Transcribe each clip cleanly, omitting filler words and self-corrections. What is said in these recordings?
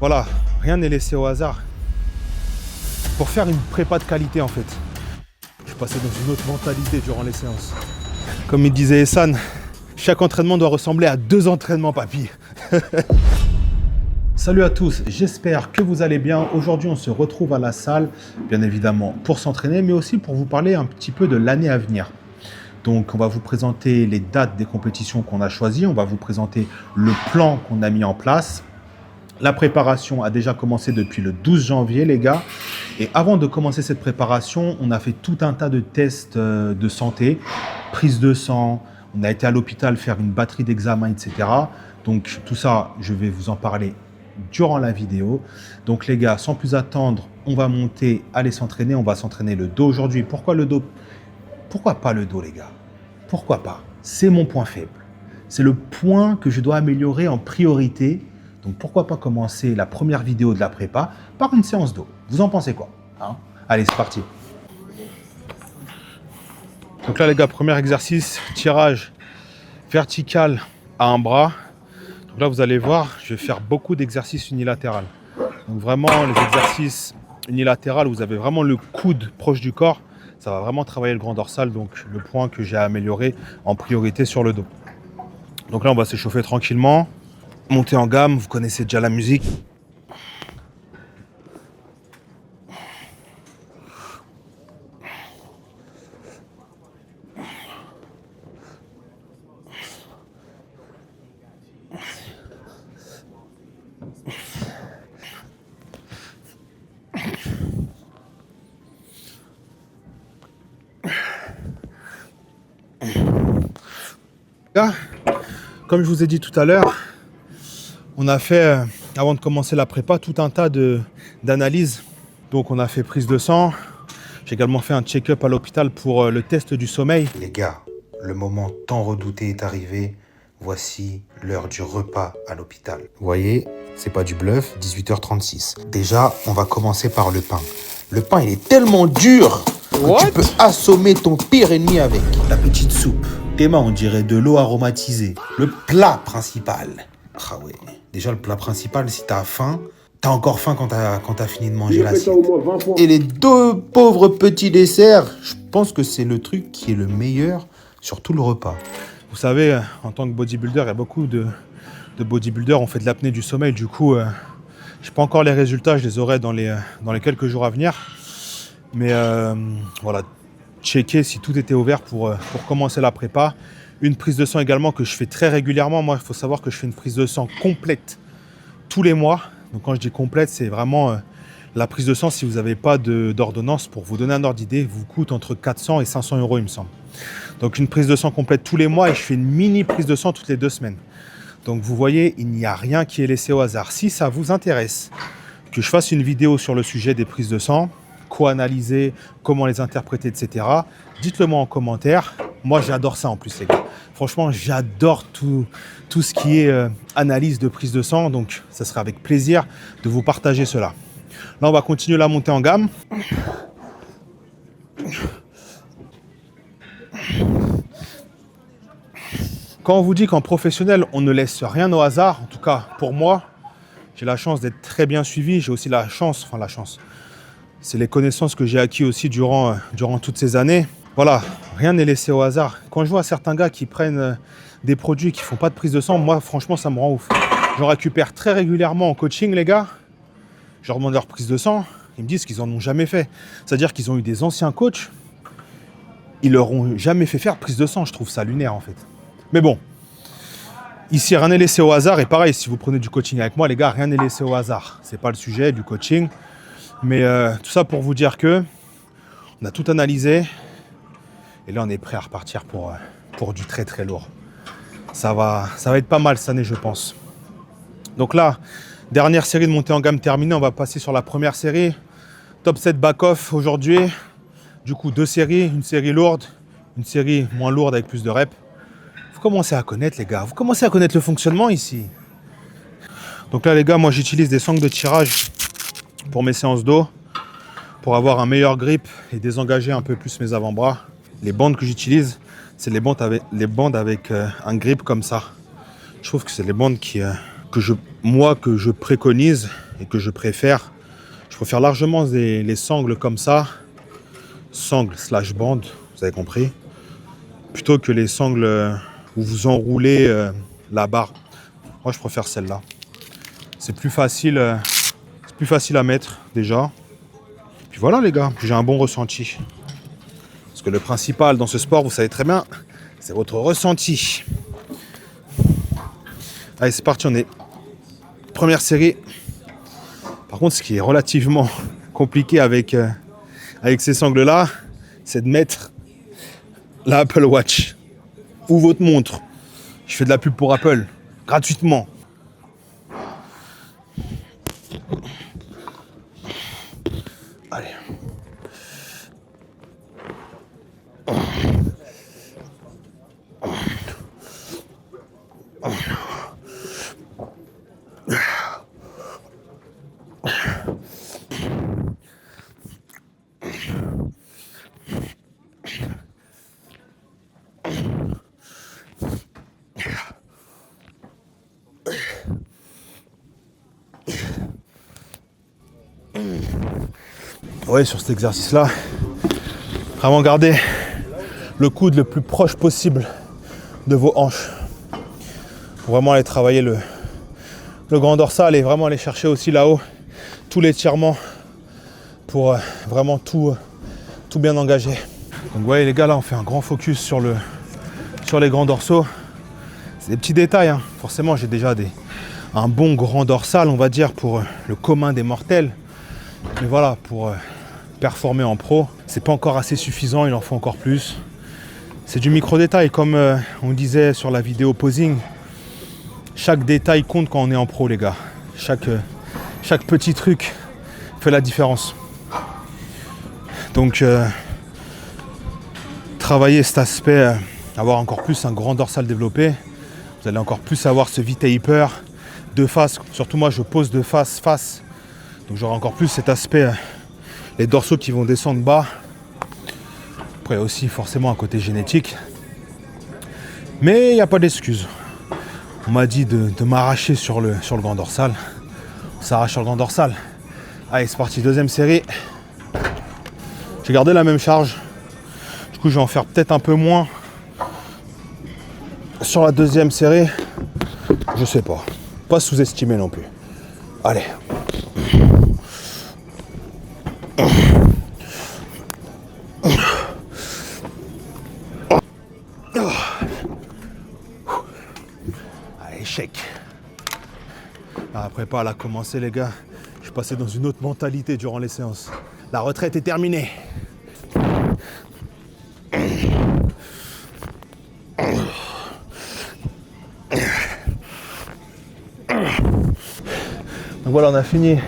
Voilà, rien n'est laissé au hasard. Pour faire une prépa de qualité en fait. Je suis passé dans une autre mentalité durant les séances. Comme il disait Essan, chaque entraînement doit ressembler à 2 entraînements, papy. Salut à tous, j'espère que vous allez bien. Aujourd'hui, on se retrouve à la salle, bien évidemment, pour s'entraîner, mais aussi pour vous parler un petit peu de l'année à venir. Donc, on va vous présenter les dates des compétitions qu'on a choisies. On va vous présenter le plan qu'on a mis en place. La préparation a déjà commencé depuis le 12 janvier, les gars. Et avant de commencer cette préparation, on a fait tout un tas de tests de santé, prise de sang. On a été à l'hôpital faire une batterie d'examens, etc. Donc, tout ça, je vais vous en parler durant la vidéo. Donc, les gars, sans plus attendre, on va monter, aller s'entraîner. On va s'entraîner le dos aujourd'hui. Pourquoi le dos? Pourquoi pas le dos, les gars? Pourquoi pas? C'est mon point faible. C'est le point que je dois améliorer en priorité. Donc, pourquoi pas commencer la première vidéo de la prépa par une séance dos? Vous en pensez quoi, hein? Allez, c'est parti. Donc là, les gars, premier exercice, tirage vertical à un bras. Donc là, vous allez voir, je vais faire beaucoup d'exercices unilatéraux. Donc vraiment, les exercices unilatéraux, vous avez vraiment le coude proche du corps. Ça va vraiment travailler le grand dorsal, donc le point que j'ai amélioré en priorité sur le dos. Donc là, on va s'échauffer tranquillement. Monter en gamme, vous connaissez déjà la musique. Là, comme je vous ai dit tout à l'heure, on a fait, avant de commencer la prépa, tout un tas d'analyses. Donc on a fait prise de sang. J'ai également fait un check-up à l'hôpital pour le test du sommeil. Les gars, le moment tant redouté est arrivé. Voici l'heure du repas à l'hôpital. Vous voyez, c'est pas du bluff, 18h36. Déjà, on va commencer par le pain. Le pain, il est tellement dur que tu peux assommer ton pire ennemi avec. La petite soupe. Tes mains, on dirait de l'eau aromatisée. Le plat principal. Ah ouais, déjà le plat principal, si t'as faim, t'as encore faim quand t'as fini de manger l'assiette. Et les 2 pauvres petits desserts, je pense que c'est le truc qui est le meilleur sur tout le repas. Vous savez, en tant que bodybuilder, il y a beaucoup de bodybuilders, on fait de l'apnée du sommeil. Du coup, je n'ai pas encore les résultats, je les aurai dans les quelques jours à venir. Mais voilà, checker si tout était ouvert pour commencer la prépa. Une prise de sang également que je fais très régulièrement. Moi, il faut savoir que je fais une prise de sang complète tous les mois. Donc quand je dis complète, c'est vraiment la prise de sang, si vous n'avez pas d'ordonnance, pour vous donner un ordre d'idée, vous coûte entre 400 et 500 euros, il me semble. Donc une prise de sang complète tous les mois et je fais une mini prise de sang toutes les 2 semaines. Donc vous voyez, il n'y a rien qui est laissé au hasard. Si ça vous intéresse que je fasse une vidéo sur le sujet des prises de sang, quoi analyser, comment les interpréter, etc., dites-le moi en commentaire. Moi, j'adore ça en plus, les gars. Franchement, j'adore tout ce qui est analyse de prise de sang. Donc, ça sera avec plaisir de vous partager cela. Là, on va continuer la montée en gamme. Quand on vous dit qu'en professionnel, on ne laisse rien au hasard, en tout cas pour moi, j'ai la chance d'être très bien suivi. J'ai aussi la chance, c'est les connaissances que j'ai acquises aussi durant toutes ces années. Voilà, rien n'est laissé au hasard. Quand je vois certains gars qui prennent des produits qui ne font pas de prise de sang, moi, franchement, ça me rend ouf. J'en récupère très régulièrement en coaching, les gars. Je leur demande leur prise de sang. Ils me disent qu'ils n'en ont jamais fait. C'est-à-dire qu'ils ont eu des anciens coachs. Ils leur ont jamais fait faire de prise de sang. Je trouve ça lunaire, en fait. Mais bon, ici, rien n'est laissé au hasard. Et pareil, si vous prenez du coaching avec moi, les gars, rien n'est laissé au hasard. Ce n'est pas le sujet du coaching. Mais tout ça pour vous dire que on a tout analysé. Et là, on est prêt à repartir pour du très très lourd. Ça va être pas mal cette année, je pense. Donc là, dernière série de montée en gamme terminée. On va passer sur la première série. Top 7 back-off aujourd'hui. Du coup, 2 séries. Une série lourde, une série moins lourde avec plus de reps. Vous commencez à connaître, les gars. Vous commencez à connaître le fonctionnement ici. Donc là, les gars, moi, j'utilise des sangles de tirage pour mes séances dos, pour avoir un meilleur grip et désengager un peu plus mes avant-bras. Les bandes que j'utilise, c'est les bandes avec un grip comme ça. Je trouve que c'est les bandes qui que je préconise et que je préfère largement les sangles comme ça, sangles slash bandes, vous avez compris, plutôt que les sangles où vous enroulez la barre. Moi je préfère celle-là. C'est plus facile à mettre déjà. Puis voilà les gars, j'ai un bon ressenti. Parce que le principal dans ce sport, vous savez très bien, c'est votre ressenti. Allez, c'est parti, on est première série. Par contre, ce qui est relativement compliqué avec ces sangles-là, c'est de mettre l'Apple Watch ou votre montre. Je fais de la pub pour Apple, gratuitement. Allez. Ouais, sur cet exercice-là, vraiment garder le coude le plus proche possible de vos hanches. Pour vraiment aller travailler le grand dorsal et vraiment aller chercher aussi là-haut tout l'étirement pour vraiment tout bien engager. Donc vous voyez les gars, là on fait un grand focus sur les grands dorsaux. C'est des petits détails, hein. Forcément j'ai déjà un bon grand dorsal, on va dire, pour le commun des mortels. Mais voilà, pour performer en pro, c'est pas encore assez suffisant, il en faut encore plus. C'est du micro-détail, comme on disait sur la vidéo posing. Chaque détail compte quand on est en pro, les gars. Chaque petit truc fait la différence. Donc, travailler cet aspect, avoir encore plus un grand dorsal développé, vous allez encore plus avoir ce V-taper de face. Surtout moi, je pose de face. Donc j'aurai encore plus cet aspect, les dorsaux qui vont descendre bas. Après, il y a aussi forcément un côté génétique. Mais il n'y a pas d'excuse. On m'a dit de m'arracher sur le grand dorsal. On s'arrache sur le grand dorsal. Allez, c'est parti, deuxième série. J'ai gardé la même charge. Du coup, je vais en faire peut-être un peu moins sur la deuxième série. Je sais pas. Pas sous-estimer non plus. Allez. Allez, échec. La prépa elle a commencé, les gars. Je suis passé dans une autre mentalité durant les séances. La retraite est terminée. Donc voilà, on a fini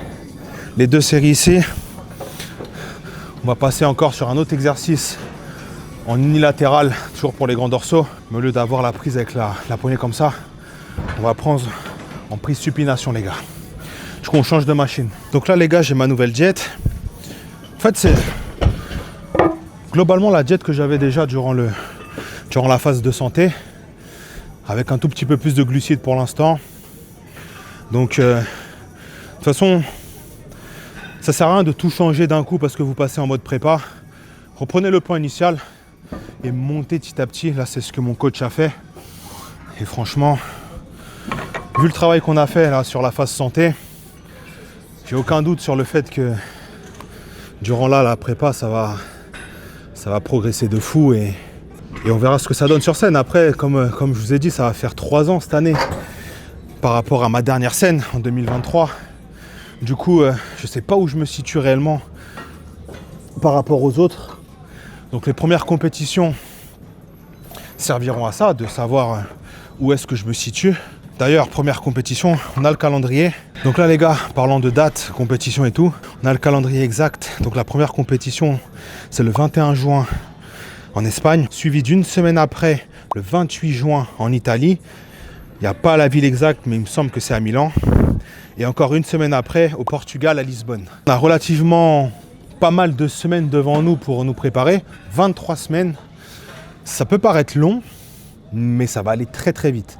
les deux séries ici. On va passer encore sur un autre exercice en unilatéral, toujours pour les grands dorsaux. Mais au lieu d'avoir la prise avec la poignée comme ça, on va prendre en prise supination, les gars. Du coup, on change de machine. Donc là, les gars, j'ai ma nouvelle jet. En fait, c'est globalement la jet que j'avais déjà durant la phase de santé, avec un tout petit peu plus de glucides pour l'instant. Donc, de toute façon, ça sert à rien de tout changer d'un coup parce que vous passez en mode prépa. Reprenez le point initial et montez petit à petit. Là, c'est ce que mon coach a fait. Et franchement, vu le travail qu'on a fait là sur la phase santé, j'ai aucun doute sur le fait que durant la prépa, ça va progresser de fou et on verra ce que ça donne sur scène. Après, comme je vous ai dit, ça va faire 3 ans cette année par rapport à ma dernière scène en 2023. Du coup, je sais pas où je me situe réellement par rapport aux autres. Donc les premières compétitions serviront à ça, de savoir où est-ce que je me situe. D'ailleurs, première compétition, on a le calendrier. Donc là les gars, parlant de date, compétition et tout, on a le calendrier exact. Donc la première compétition, c'est le 21 juin en Espagne, suivi d'une semaine après, le 28 juin en Italie. Il n'y a pas la ville exacte, mais il me semble que c'est à Milan. Et encore une semaine après, au Portugal, à Lisbonne. On a relativement pas mal de semaines devant nous pour nous préparer. 23 semaines. Ça peut paraître long, mais ça va aller très très vite.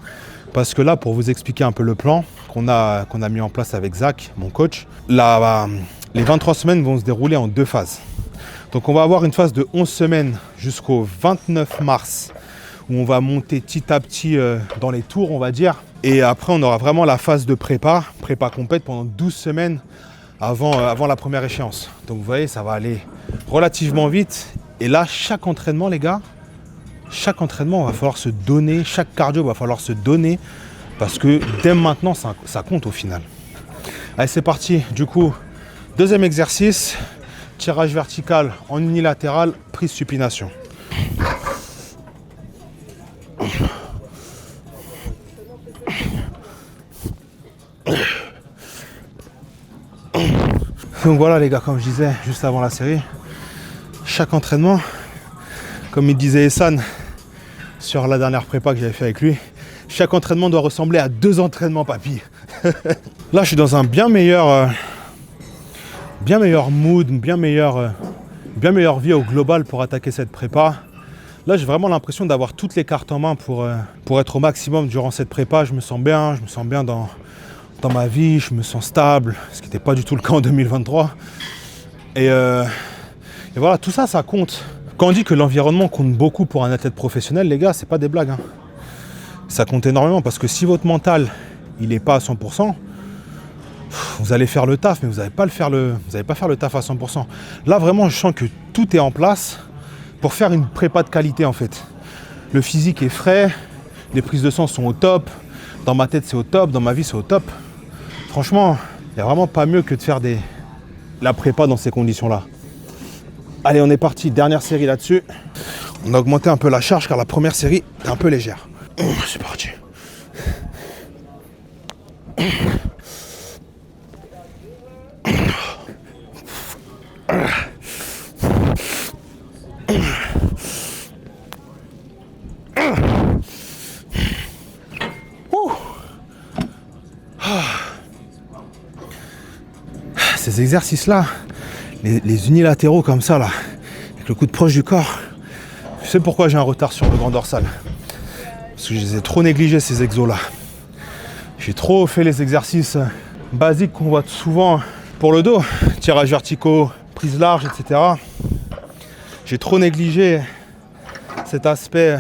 Parce que là, pour vous expliquer un peu le plan, qu'on a mis en place avec Zach, mon coach. Là, les 23 semaines vont se dérouler en 2 phases. Donc on va avoir une phase de 11 semaines jusqu'au 29 mars où on va monter petit à petit dans les tours, on va dire. Et après, on aura vraiment la phase de prépa complète pendant 12 semaines avant la première échéance. Donc vous voyez, ça va aller relativement vite. Et là, chaque entraînement, les gars, chaque entraînement, va falloir se donner, chaque cardio va falloir se donner parce que dès maintenant, ça compte au final. Allez, c'est parti. Du coup, deuxième exercice, tirage vertical en unilatéral, prise supination. Donc voilà les gars, comme je disais juste avant la série, chaque entraînement, comme il disait Essan sur la dernière prépa que j'avais fait avec lui, chaque entraînement doit ressembler à 2 entraînements, papy. Là, je suis dans un bien meilleur mood, bien meilleure vie au global pour attaquer cette prépa. Là, j'ai vraiment l'impression d'avoir toutes les cartes en main pour être au maximum durant cette prépa. Je me sens bien dans ma vie, je me sens stable, ce qui n'était pas du tout le cas en 2023. Et voilà, tout ça, ça compte. Quand on dit que l'environnement compte beaucoup pour un athlète professionnel, les gars, c'est pas des blagues, hein. Ça compte énormément parce que si votre mental, il n'est pas à 100%, vous allez faire le taf, mais vous n'allez pas faire le taf à 100%. Là, vraiment, je sens que tout est en place pour faire une prépa de qualité, en fait. Le physique est frais, les prises de sang sont au top, dans ma tête, c'est au top, dans ma vie, c'est au top. Franchement, il n'y a vraiment pas mieux que de faire la prépa dans ces conditions-là. Allez, on est parti. Dernière série là-dessus. On a augmenté un peu la charge car la première série est un peu légère. C'est parti. Ces exercices-là, les unilatéraux comme ça, là, avec le coude proche du corps, je sais pourquoi j'ai un retard sur le grand dorsal. Parce que je les ai trop négligés, ces exos-là. J'ai trop fait les exercices basiques qu'on voit souvent pour le dos, tirage verticaux, prise large, etc. J'ai trop négligé cet aspect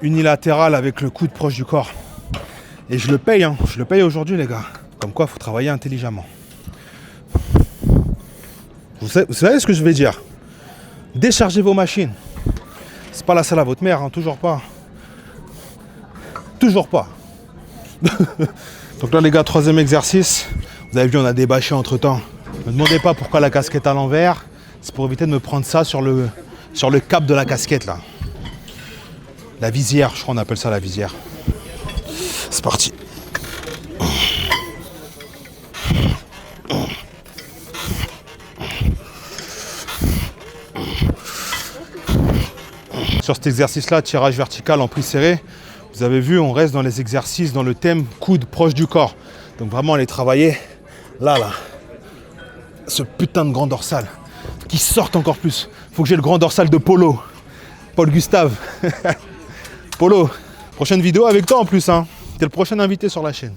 unilatéral avec le coude proche du corps. Et je le paye, hein. Je le paye aujourd'hui, les gars. Comme quoi, il faut travailler intelligemment. Vous savez ce que je vais dire? Déchargez vos machines. C'est pas la salle à votre mère, hein, toujours pas. Toujours pas. Donc là les gars, 3e exercice. Vous avez vu, on a débâché entre temps. Ne me demandez pas pourquoi la casquette à l'envers. C'est pour éviter de me prendre ça sur le cap de la casquette là. La visière, je crois qu'on appelle ça la visière. C'est parti. Sur cet exercice-là, tirage vertical en prise serrée, vous avez vu, on reste dans les exercices, dans le thème coude proche du corps. Donc vraiment aller travailler là, ce putain de grand dorsal qui sorte encore plus. Faut que j'ai le grand dorsal de Polo, Paul Gustave. Polo, prochaine vidéo avec toi en plus, hein. T'es le prochain invité sur la chaîne.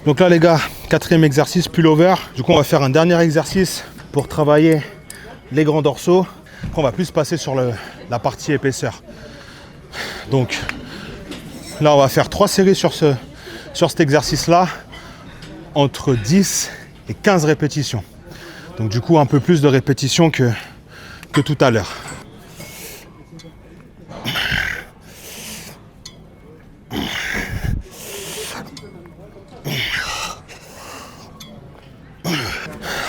Donc là les gars, 4e exercice, pullover. Du coup on va faire un dernier exercice pour travailler les grands dorsaux. Après on va plus passer sur la partie épaisseur. Donc là on va faire 3 séries sur cet exercice là, entre 10 et 15 répétitions. Donc du coup un peu plus de répétitions que tout à l'heure.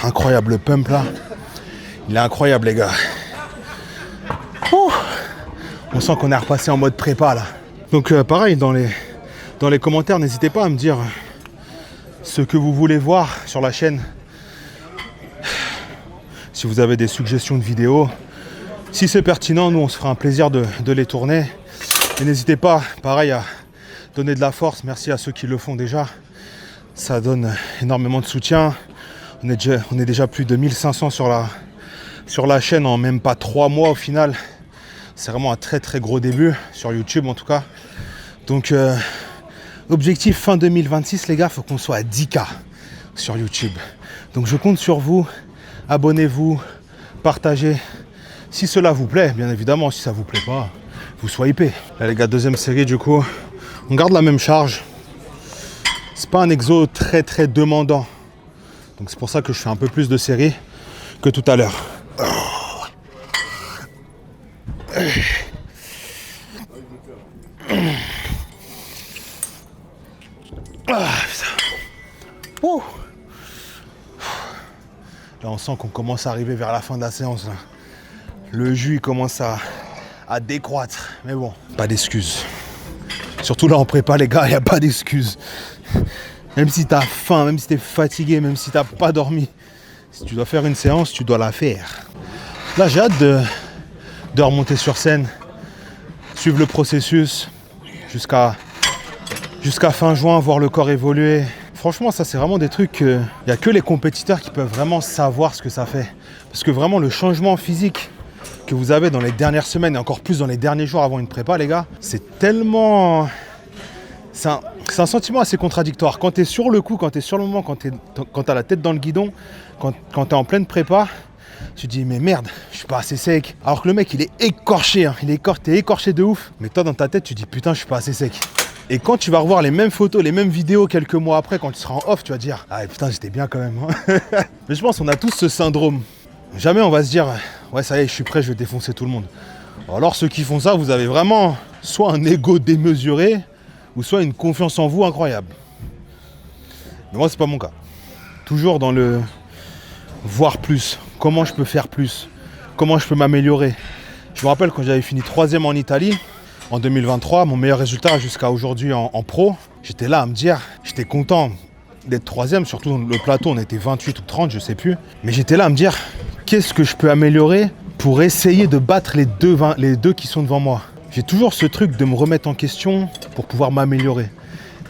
incroyable le pump là. Il est incroyable les gars. Ouh. On sent qu'on est repassé en mode prépa là. Donc pareil, dans les commentaires, n'hésitez pas à me dire ce que vous voulez voir sur la chaîne. Si vous avez des suggestions de vidéos. Si c'est pertinent, nous on se fera un plaisir de les tourner. Et n'hésitez pas, pareil, à donner de la force. Merci à ceux qui le font déjà. Ça donne énormément de soutien. On est déjà plus de 1500 sur la chaîne en même pas 3 mois au final. C'est vraiment un très très gros début sur YouTube en tout cas. Donc objectif fin 2026 les gars, faut qu'on soit à 10K sur YouTube. Donc je compte sur vous. Abonnez-vous, partagez. Si cela vous plaît, bien évidemment, si ça vous plaît pas, vous swipez. Là les gars, deuxième série du coup. On garde la même charge. C'est pas un exo très très demandant. Donc c'est pour ça que je fais un peu plus de séries que tout à l'heure. Là on sent qu'on commence à arriver vers la fin de la séance là. Le jus il commence à décroître. Mais bon, pas d'excuses. Surtout là en prépa les gars, il n'y a pas d'excuses. Même si tu as faim, même si tu es fatigué, même si tu n'as pas dormi. Si tu dois faire une séance, tu dois la faire. Là j'ai hâte de remonter sur scène. Suivre le processus jusqu'à fin juin, voir le corps évoluer. Franchement, ça c'est vraiment des trucs, il n'y a que les compétiteurs qui peuvent vraiment savoir ce que ça fait. Parce que vraiment le changement physique que vous avez dans les dernières semaines et encore plus dans les derniers jours avant une prépa, les gars, c'est tellement... C'est un sentiment assez contradictoire. Quand tu es sur le coup, quand tu es sur le moment, quand tu as la tête dans le guidon, quand tu es en pleine prépa, tu te dis mais merde, je suis pas assez sec. Alors que le mec il est écorché, hein. T'es écorché de ouf. Mais toi dans ta tête tu te dis putain je suis pas assez sec. Et quand tu vas revoir les mêmes photos, les mêmes vidéos quelques mois après, quand tu seras en off, tu vas dire ah putain j'étais bien quand même. Mais je pense qu'on a tous ce syndrome. Jamais on va se dire ouais ça y est je suis prêt, je vais défoncer tout le monde. Alors ceux qui font ça, vous avez vraiment soit un ego démesuré ou soit une confiance en vous incroyable. Mais moi c'est pas mon cas. Toujours dans le voir plus, comment je peux faire plus, comment je peux m'améliorer. Je me rappelle quand j'avais fini 3e en Italie en 2023, mon meilleur résultat jusqu'à aujourd'hui en pro, j'étais là à me dire, j'étais content d'être 3e, surtout le plateau on était 28 ou 30 je sais plus, mais j'étais là à me dire qu'est-ce que je peux améliorer pour essayer de battre les deux qui sont devant moi. J'ai toujours ce truc de me remettre en question pour pouvoir m'améliorer.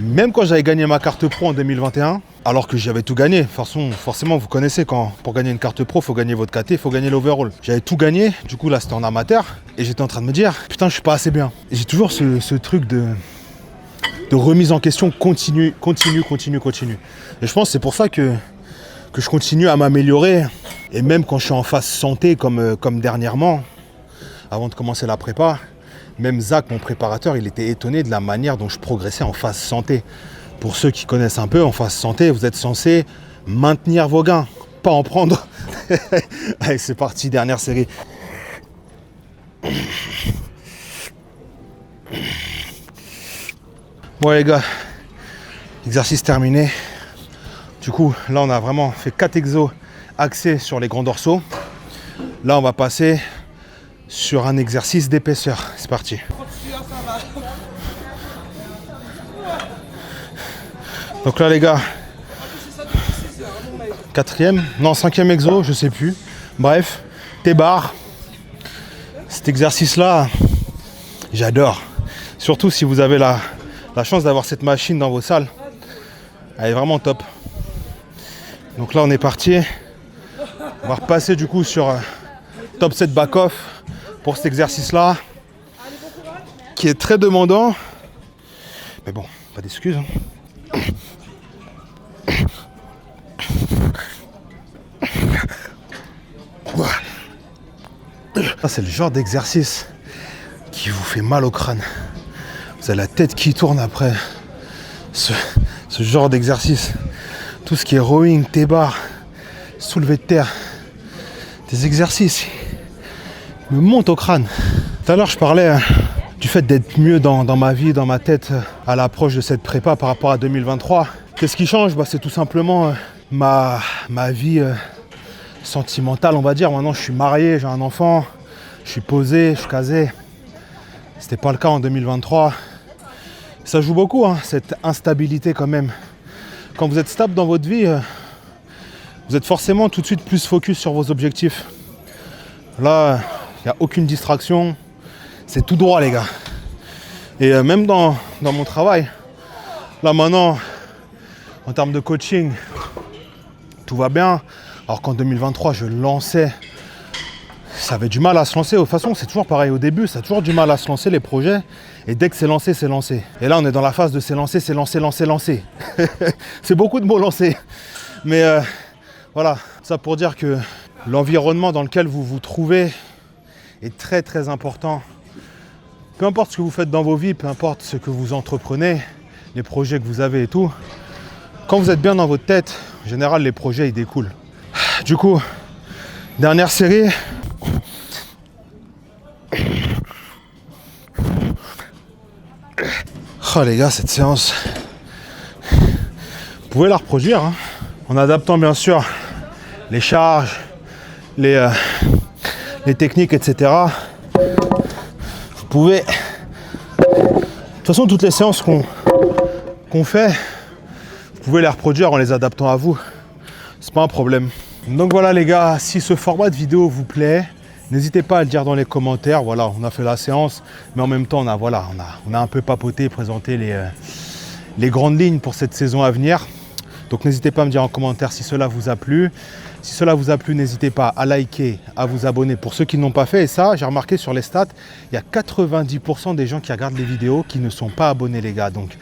Même quand j'avais gagné ma carte pro en 2021, alors que j'avais tout gagné, forcément vous connaissez quand pour gagner une carte pro, il faut gagner votre KT, il faut gagner l'overall. J'avais tout gagné, du coup là c'était en amateur, et j'étais en train de me dire, putain je suis pas assez bien. Et j'ai toujours ce truc de remise en question continue. Et je pense que c'est pour ça que je continue à m'améliorer, et même quand je suis en phase santé comme dernièrement, avant de commencer la prépa, même Zach, mon préparateur, il était étonné de la manière dont je progressais en phase santé. Pour ceux qui connaissent un peu, en phase santé, vous êtes censé maintenir vos gains, pas en prendre. Allez, c'est parti, dernière série. Bon les gars, exercice terminé. Du coup, là on a vraiment fait 4 exos axés sur les grands dorsaux. Là on va passer sur un exercice d'épaisseur. C'est parti. Donc là les gars, 5e exo, je sais plus. Bref, T-bar. Cet exercice-là, j'adore. Surtout si vous avez la chance d'avoir cette machine dans vos salles. Elle est vraiment top. Donc là on est parti. On va repasser du coup sur top set back-off pour cet exercice-là. Qui est très demandant. Mais bon, pas d'excuses. Ça c'est le genre d'exercice qui vous fait mal au crâne. Vous avez la tête qui tourne après ce genre d'exercice. Tout ce qui est rowing, T-bar, soulevé de terre, des exercices me montent au crâne. Tout à l'heure je parlais du fait d'être mieux dans ma vie, dans ma tête à l'approche de cette prépa par rapport à 2023. Qu'est-ce qui change? C'est tout simplement ma vie sentimentale, on va dire. Maintenant, je suis marié, j'ai un enfant, je suis posé, je suis casé. C'était pas le cas en 2023. Ça joue beaucoup, hein, cette instabilité quand même. Quand vous êtes stable dans votre vie, vous êtes forcément tout de suite plus focus sur vos objectifs. Là, il n'y a aucune distraction. C'est tout droit, les gars. Et même dans mon travail, là maintenant, en termes de coaching, tout va bien. Alors qu'en 2023, je lançais, ça avait du mal à se lancer. De toute façon, c'est toujours pareil au début, ça a toujours du mal à se lancer les projets. Et dès que c'est lancé, c'est lancé. Et là, on est dans la phase de c'est lancé, lancer. C'est beaucoup de mots lancés. Mais voilà, ça pour dire que l'environnement dans lequel vous vous trouvez est très très important. Peu importe ce que vous faites dans vos vies, peu importe ce que vous entreprenez, les projets que vous avez et tout, quand vous êtes bien dans votre tête, en général, les projets, ils découlent. Du coup, dernière série. Oh les gars, cette séance, vous pouvez la reproduire, hein, en adaptant bien sûr les charges, les techniques, etc. Vous pouvez... De toute façon, toutes les séances qu'on fait, vous pouvez les reproduire en les adaptant à vous. C'est pas un problème. Donc voilà les gars, si ce format de vidéo vous plaît, n'hésitez pas à le dire dans les commentaires. Voilà, on a fait la séance, mais en même temps, on a un peu papoté, présenté les grandes lignes pour cette saison à venir. Donc n'hésitez pas à me dire en commentaire si cela vous a plu. Si cela vous a plu, n'hésitez pas à liker, à vous abonner pour ceux qui n'ont pas fait. Et ça, j'ai remarqué sur les stats, il y a 90% des gens qui regardent les vidéos qui ne sont pas abonnés les gars. Donc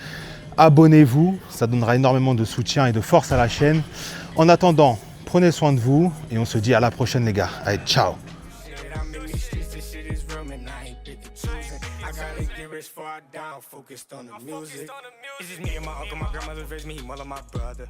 abonnez-vous, ça donnera énormément de soutien et de force à la chaîne. En attendant, prenez soin de vous et on se dit à la prochaine les gars. Allez, ciao. Far down, focused on the music. It's just me and my uncle, my grandmother raised me, he more like my brother.